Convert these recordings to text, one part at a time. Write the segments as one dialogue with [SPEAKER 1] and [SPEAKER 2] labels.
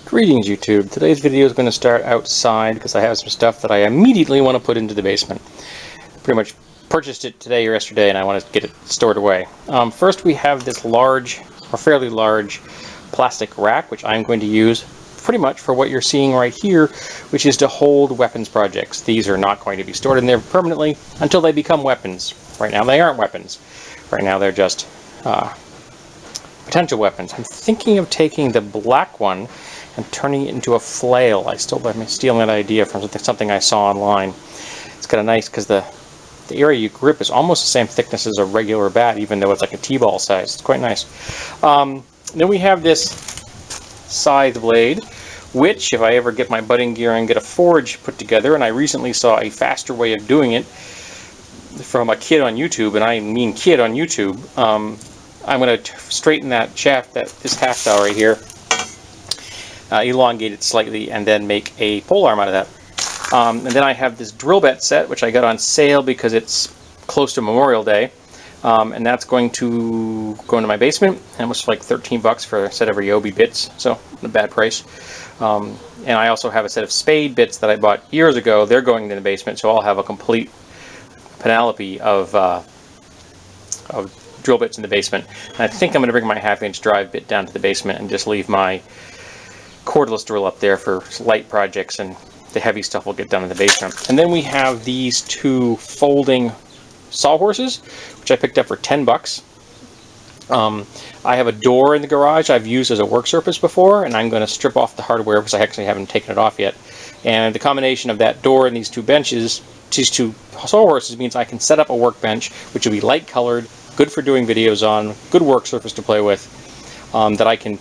[SPEAKER 1] Greetings YouTube. Today's video is going to start outside because I have some stuff that I immediately want to put into the basement. Pretty much purchased it today or yesterday and I want to get it stored away. First we have this large, or fairly large, plastic rack which I'm going to use pretty much for what you're seeing right here, which is to hold weapons projects. These are not going to be stored in there permanently until they become weapons. Right now they aren't weapons. Right now they're just potential weapons. I'm thinking of taking the black one and turning it into a flail. I'm stealing that idea from something I saw online. It's kind of nice because the area you grip is almost the same thickness as a regular bat, even though it's like a T-ball size. It's quite nice. Then we have this scythe blade, which if I ever get my budding gear and get a forge put together, and I recently saw a faster way of doing it from a kid on YouTube, and I mean kid on YouTube, I'm going to straighten that shaft, this half dowel right here, elongate it slightly, and then make a pole arm out of that. And then I have this drill bit set, which I got on sale because it's close to Memorial Day, and that's going to go into my basement. And it was like 13 bucks for a set of Ryobi bits, so not a bad price. And I also have a set of spade bits that I bought years ago. They're going in the basement, so I'll have a complete panoply of drill bits in the basement. And I think I'm going to bring my 1/2-inch drive bit down to the basement and just leave my cordless drill up there for light projects, and the heavy stuff will get done in the basement. And then we have these two folding sawhorses, which I picked up for 10 bucks. I have a door in the garage I've used as a work surface before, and I'm going to strip off the hardware because I actually haven't taken it off yet. And the combination of that door and these two benches, these two sawhorses, means I can set up a workbench which will be light colored, good for doing videos on, good work surface to play with, that I can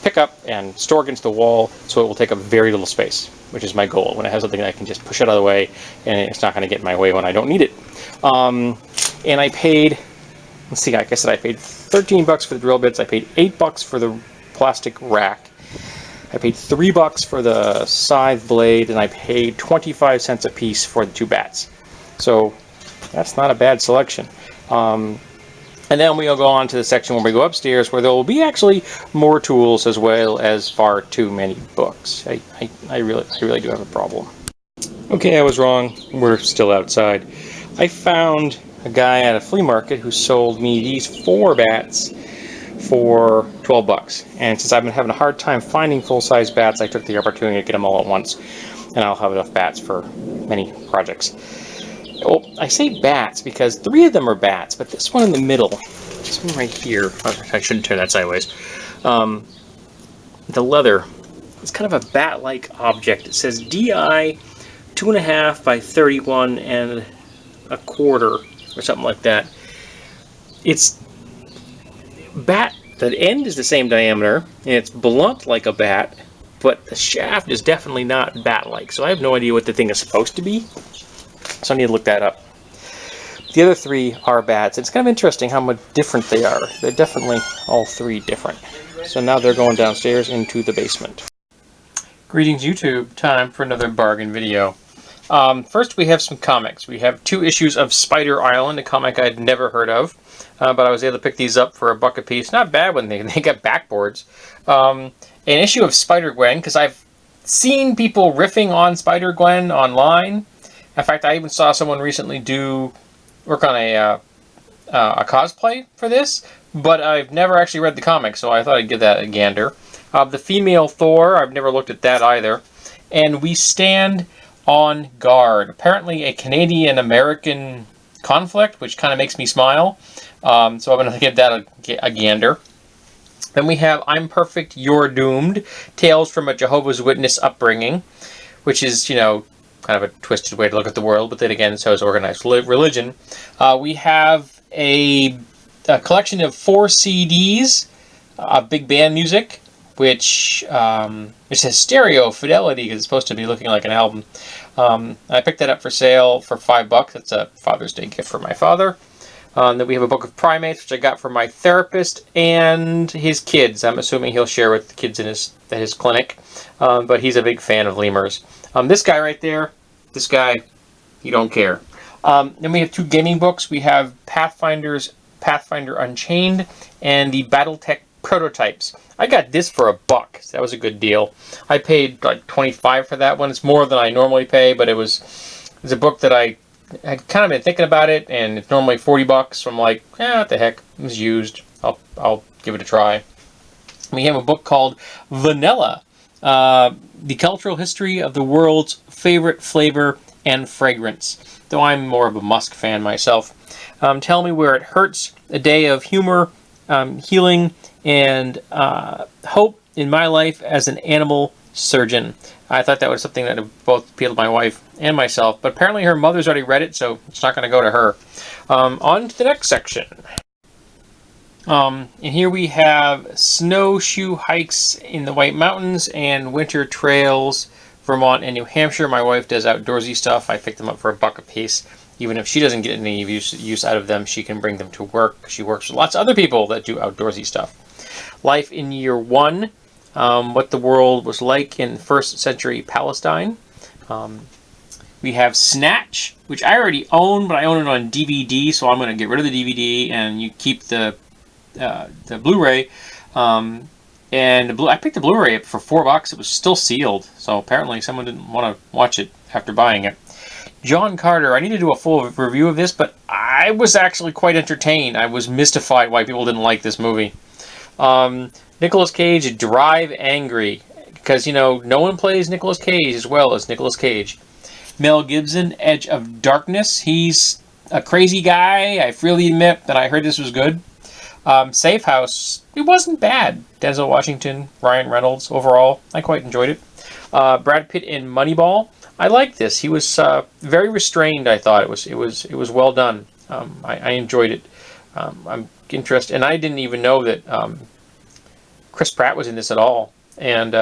[SPEAKER 1] pick up and store against the wall, so it will take up very little space, which is my goal. When I have something I can just push it out of the way and it's not going to get in my way when I don't need it. And I paid, let's see, like I said, I paid 13 bucks for the drill bits, I paid 8 bucks for the plastic rack, I paid 3 bucks for the scythe blade, and I paid 25 cents a piece for the two bats. So that's not a bad selection. And then we'll go on to the section where we go upstairs, where there will be actually more tools as well as far too many books. I really do have a problem. Okay, I was wrong. We're still outside. I found a guy at a flea market who sold me these 4 bats for 12 bucks. And since I've been having a hard time finding full-size bats, I took the opportunity to get them all at once. And I'll have enough bats for many projects. Well, I say bats because 3 of them are bats, but this one in the middle, this one right here, I shouldn't turn that sideways, the leather, it's kind of a bat-like object. It says DI 2.5 by 31 and a quarter, or something like that. It's bat, the end is the same diameter, and it's blunt like a bat, but the shaft is definitely not bat-like, so I have no idea what the thing is supposed to be. So I need to look that up. The other 3 are bats. It's kind of interesting how much different they are. They're definitely all 3 different. So now they're going downstairs into the basement. Greetings YouTube, time for another bargain video. First we have some comics. We have 2 issues of Spider Island, a comic I'd never heard of. But I was able to pick these up for $1 a piece. Not bad when they got backboards. An issue of Spider-Gwen, because I've seen people riffing on Spider-Gwen online. In fact, I even saw someone recently work on a cosplay for this, but I've never actually read the comic, so I thought I'd give that a gander. The female Thor, I've never looked at that either. And We Stand on Guard, apparently a Canadian-American conflict, which kind of makes me smile. So I'm going to give that a gander. Then we have I'm Perfect, You're Doomed, Tales from a Jehovah's Witness Upbringing, which is, you know, kind of a twisted way to look at the world, but then again, so is organized religion. We have a collection of 4 CDs of big band music, which it says stereo fidelity because it's supposed to be looking like an album. I picked that up for sale for $5. That's a Father's Day gift for my father. Then we have a book of primates, which I got from my therapist and his kids. I'm assuming he'll share with the kids in his clinic, but he's a big fan of lemurs. This guy right there, this guy, you don't care. Then we have 2 gaming books. We have Pathfinder Unchained and the BattleTech prototypes. I got this for $1, so that was a good deal. I paid like $25 for that one. It's more than I normally pay, but it was a book that I had kind of been thinking about it, and it's normally $40, so I'm like, what the heck, it was used. I'll give it a try. We have a book called Vanilla, The Cultural History of the World's Favorite Flavor and Fragrance, though I'm more of a musk fan myself. Tell Me Where It Hurts, a day of humor, healing, and hope in my life as an animal surgeon. I thought that was something that would both appeal to my wife and myself, but apparently her mother's already read it, so it's not going to go to her. On to the next section. And here we have snowshoe hikes in the White Mountains and winter trails, Vermont and New Hampshire. My wife does outdoorsy stuff. I picked them up for $1 a piece. Even if she doesn't get any use out of them, she can bring them to work. She works with lots of other people that do outdoorsy stuff. Life in Year One, what the world was like in first century Palestine. We have Snatch, which I already own, but I own it on DVD, so I'm going to get rid of the DVD and you keep the Blu-ray. I picked the Blu-ray up for $4. It was still sealed, so apparently someone didn't want to watch it after buying it. John Carter, I need to do a full review of this, but I was actually quite entertained. I was mystified why people didn't like this movie. Nicolas Cage, Drive Angry, because, no one plays Nicolas Cage as well as Nicolas Cage. Mel Gibson, Edge of Darkness. He's a crazy guy. I freely admit that I heard this was good. Safe House, it wasn't bad. Denzel Washington, Ryan Reynolds, overall, I quite enjoyed it. Brad Pitt in Moneyball. I liked this. He was very restrained. I thought it was well done. I enjoyed it. I'm interested, and I didn't even know that Chris Pratt was in this at all. And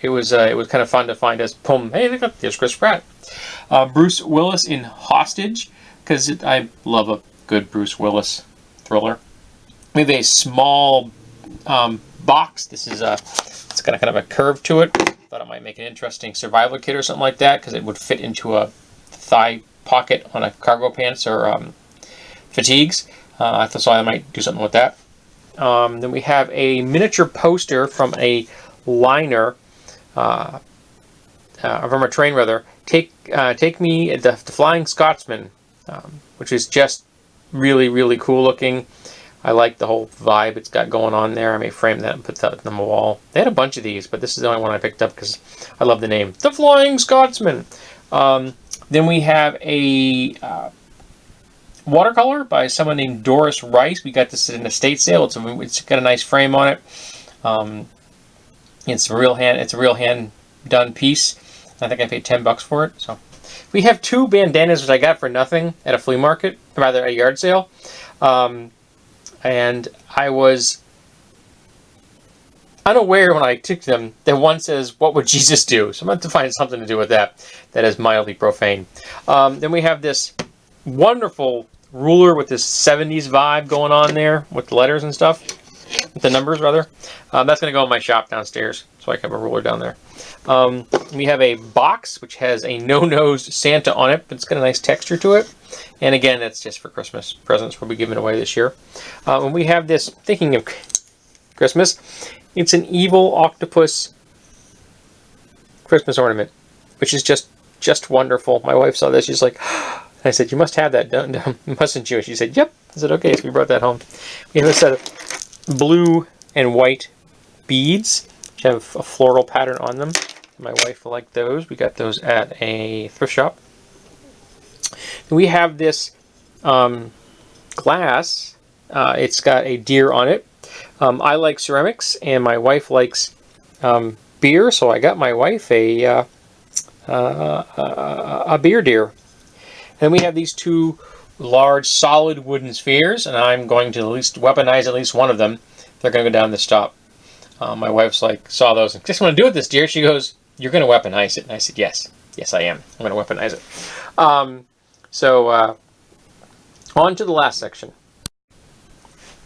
[SPEAKER 1] it was kind of fun to find us. Boom! Hey, look up, there's Chris Pratt. Bruce Willis in Hostage, because I love a good Bruce Willis thriller. We have a small box. This is it's got a kind of a curve to it. Thought it might make an interesting survival kit or something like that, because it would fit into a thigh pocket on a cargo pants or fatigues. I thought I might do something with that. Then we have a miniature poster from a liner, from a train rather. Take Me, the Flying Scotsman, which is just really, really cool looking. I like the whole vibe it's got going on there. I may frame that and put that on the wall. They had a bunch of these, but this is the only one I picked up because I love the name. The Flying Scotsman. Then we have a watercolor by someone named Doris Rice. We got this at an estate sale. It's got a nice frame on it. It's a real hand done piece. I think I paid $10 for it. So we have 2 bandanas which I got for nothing at a flea market, rather a yard sale. And I was unaware when I took them that one says, "What would Jesus do?" So I'm going to find something to do with that is mildly profane. Then we have this wonderful ruler with this 70s vibe going on there with the letters and stuff. With the numbers, rather. That's going to go in my shop downstairs, so I can have a ruler down there. We have a box which has a no-nose Santa on it, but it's got a nice texture to it. And again, that's just for Christmas presents we'll be giving away this year. And we have this, thinking of Christmas, it's an evil octopus Christmas ornament, which is just wonderful. My wife saw this, she's like, I said, "You must have that, mustn't you?" And she said, "Yep." I said, "Okay," so we brought that home. We have a set of blue and white beads, which have a floral pattern on them. My wife liked those. We got those at a thrift shop. We have this glass. It's got a deer on it. I like ceramics, and my wife likes beer, so I got my wife a beer deer. And we have these 2 large solid wooden spheres, and I'm going to at least weaponize at least one of them. They're going to go down the stop. My wife's like, saw those and just want to do with this deer. She goes, "You're going to weaponize it." And I said, yes, I am. I'm going to weaponize it. So on to the last section.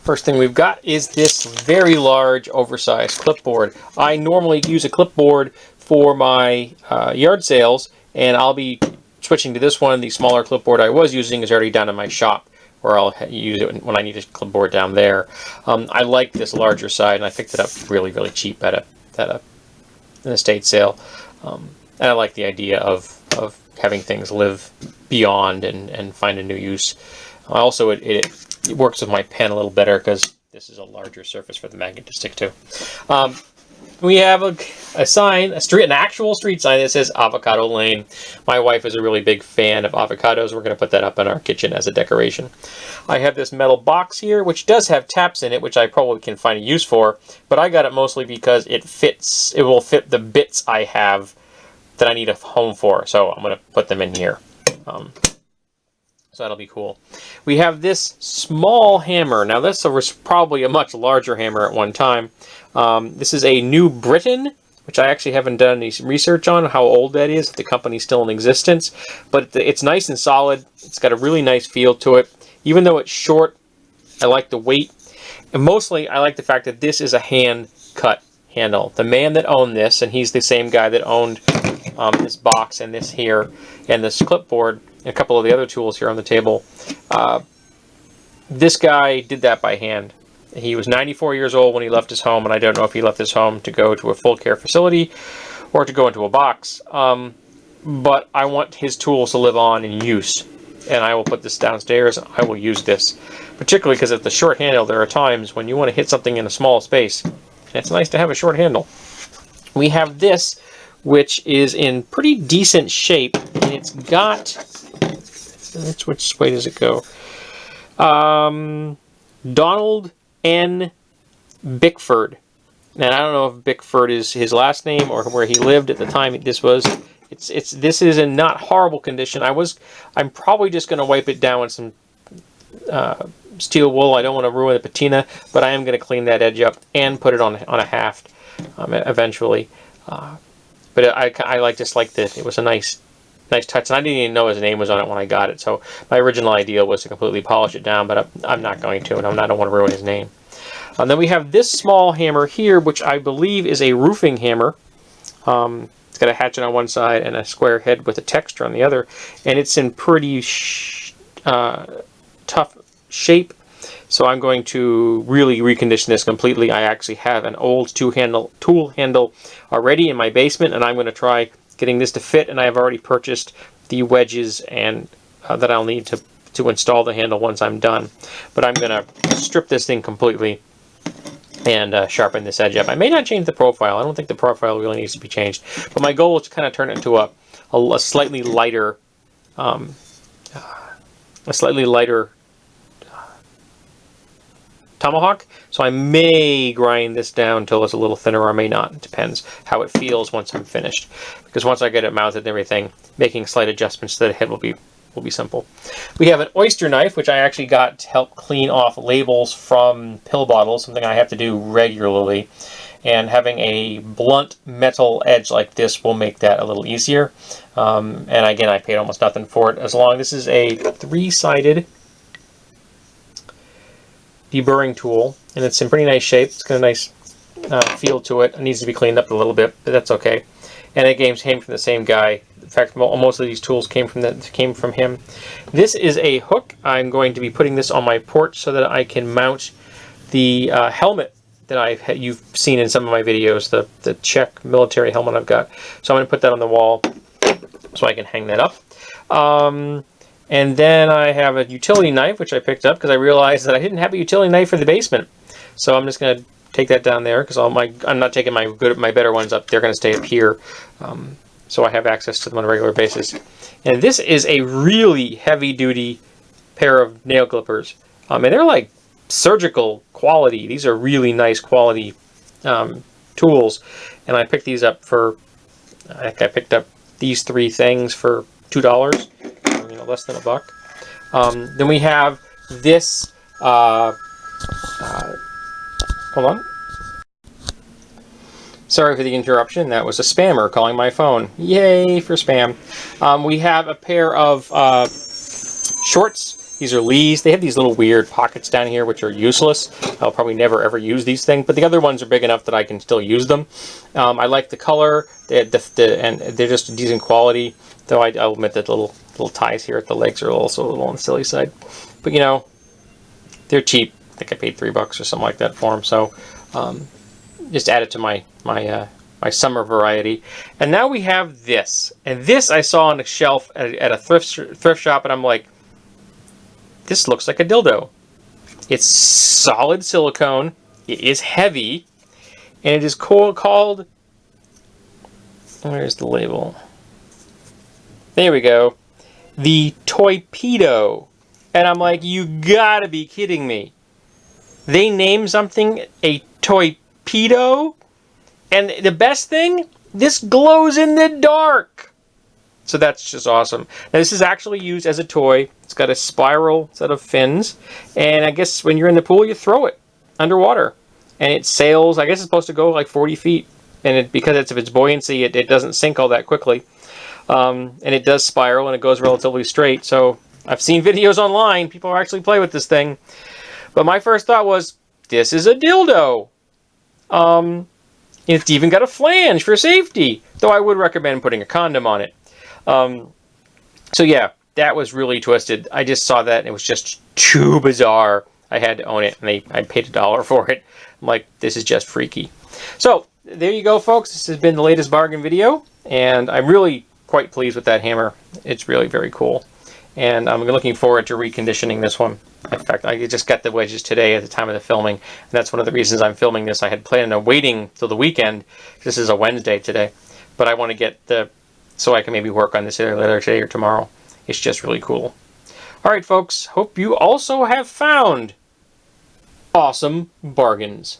[SPEAKER 1] First thing we've got is this very large, oversized clipboard. I normally use a clipboard for my yard sales, and I'll be switching to this one. The smaller clipboard I was using is already down in my shop or I'll use it when I need a clipboard down there. I like this larger side, and I picked it up really, really cheap at an estate sale. And I like the idea of having things live beyond and find a new use. Also, it works with my pen a little better because this is a larger surface for the magnet to stick to. We have a sign, an actual street sign that says Avocado Lane. My wife is a really big fan of avocados. We're going to put that up in our kitchen as a decoration. I have this metal box here, which does have taps in it, which I probably can find a use for, but I got it mostly because it will fit the bits I have that I need a home for, so I'm going to put them in here. So that'll be cool. We have this small hammer. Now this was probably a much larger hammer at one time. This is a New Britain, which I actually haven't done any research on how old that is, if the company's still in existence. But it's nice and solid. It's got a really nice feel to it. Even though it's short, I like the weight. And mostly, I like the fact that this is a hand-cut handle. The man that owned this, and he's the same guy that owned this box and this here, and this clipboard, and a couple of the other tools here on the table, this guy did that by hand. He was 94 years old when he left his home, and I don't know if he left his home to go to a full care facility or to go into a box. But I want his tools to live on in use, and I will put this downstairs. I will use this, particularly because of the short handle. There are times when you want to hit something in a small space, and it's nice to have a short handle. We have this, which is in pretty decent shape, and it's got, which way does it go? Donald N. Bickford. And I don't know if Bickford is his last name or where he lived at the time this was. This is in not horrible condition. I'm probably just going to wipe it down with some steel wool. I don't want to ruin the patina, but I am going to clean that edge up and put it on a haft eventually. But I just like this. It was a nice touch, and I didn't even know his name was on it when I got it. So my original idea was to completely polish it down, but I'm not going to, and I don't want to ruin his name. And then we have this small hammer here, which I believe is a roofing hammer. It's got a hatchet on one side and a square head with a texture on the other, and it's in pretty tough shape. So I'm going to really recondition this completely. I actually have an old tool handle already in my basement, and I'm going to try getting this to fit, and I have already purchased the wedges and that I'll need to install the handle once I'm done. But I'm going to strip this thing completely and sharpen this edge up. I may not change the profile. I don't think the profile really needs to be changed, but my goal is to kind of turn it into a slightly lighter tomahawk. So I may grind this down until it's a little thinner, or I may not. It depends how it feels once I'm finished. Because once I get it mounted and everything, making slight adjustments to the head will be simple. We have an oyster knife, which I actually got to help clean off labels from pill bottles, something I have to do regularly. And having a blunt metal edge like this will make that a little easier. And again, I paid almost nothing for it. This is a 3-sided deburring tool, and it's in pretty nice shape. It's got a nice feel to it. It needs to be cleaned up a little bit, but that's okay. And it came from the same guy. In fact, most of these tools came from him. This is a hook. I'm going to be putting this on my porch so that I can mount the helmet that you've seen in some of my videos, the Czech military helmet I've got. So I'm going to put that on the wall so I can hang that up. And then I have a utility knife, which I picked up because I realized that I didn't have a utility knife for the basement. So I'm just going to take that down there because I'm not taking my better ones up. They're going to stay up here. So I have access to them on a regular basis. And this is a really heavy-duty pair of nail clippers. And they're like surgical quality. These are really nice quality tools. And I picked these up I picked up these 3 things for $2. Less than $1. Then we have this, hold on. Sorry for the interruption. That was a spammer calling my phone. Yay for spam. We have a pair of shorts. These are Lee's. They have these little weird pockets down here which are useless. I'll probably never ever use these things, but the other ones are big enough that I can still use them. I like the color, and they're just decent quality, though I'll admit that the little ties here at the legs are also a little on the silly side. But, you know, they're cheap. I think I paid $3 or something like that for them. So just add it to my summer variety. And now we have this. And this I saw on a shelf at a thrift shop, and I'm like, this looks like a dildo. It's solid silicone. It is heavy. And it is called... Where's the label? There we go. The Toypedo. And I'm like, you gotta be kidding me. They named something a Toypedo? And the best thing, this glows in the dark. So that's just awesome. Now this is actually used as a toy. It's got a spiral set of fins. And I guess when you're in the pool, you throw it underwater. And it sails, I guess it's supposed to go like 40 feet. And because of its buoyancy, it doesn't sink all that quickly. And it does spiral, and it goes relatively straight. So I've seen videos online. People actually play with this thing. But my first thought was, this is a dildo. It's even got a flange for safety. Though I would recommend putting a condom on it. So yeah, that was really twisted. I just saw that, and it was just too bizarre. I had to own it, and I paid $1 for it. I'm like, this is just freaky. So there you go, folks. This has been the latest bargain video, and I'm really quite pleased with that hammer. It's really very cool, and I'm looking forward to reconditioning this one. In fact, I just got the wedges today at the time of the filming, and that's one of the reasons I'm filming this. I had planned on waiting till the weekend. This is a Wednesday today, but I want to get so I can maybe work on this either later today or tomorrow. It's just really cool. All right, folks. Hope you also have found awesome bargains.